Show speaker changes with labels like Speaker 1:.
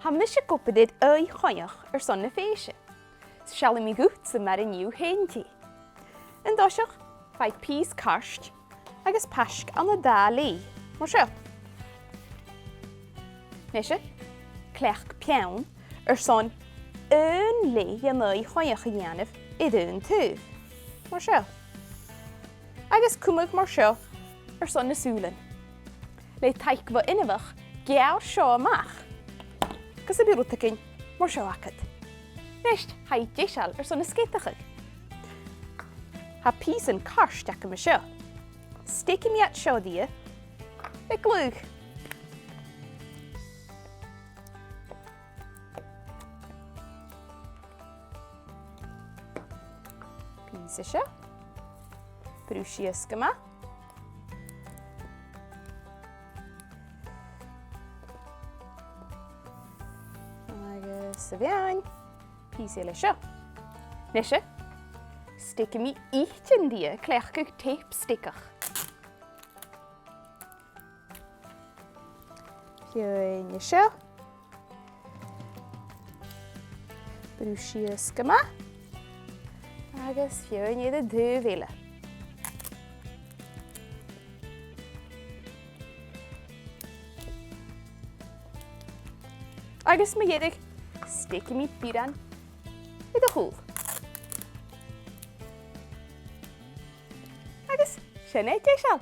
Speaker 1: Ha mis se gopedid Aghaidh-Choimheach Airson Fèis. Shall mi goed sa mar a new heintí. Yn dosioch, fai pís karst agus pasc an a dá lí, mar seo. Neshe, clech piawn son lí an Aghaidh-Choimheach a dhéanamh I dún túh, mar seo. Agus cumag mar seo son na súlan. Le taich fa inamach geall seo amach. Gus a byrútacin mar seo acad. Nest, hai deisial son na skeitachig. Ha pís an karst ac am a seo. Sticky mi at seo dia. Be glúg. Pís a seo. Brúsi ysgama. Agus a bhean. Pís eile seo. Neshe. Sticky mi ich in dia clech go tape stickach. Fiúin a seo. Brúsi ysgama. Agus fiúin iad a dú bhéile. Agus ma iedig sticky mi biran I a húl. Agus, sinné deisial.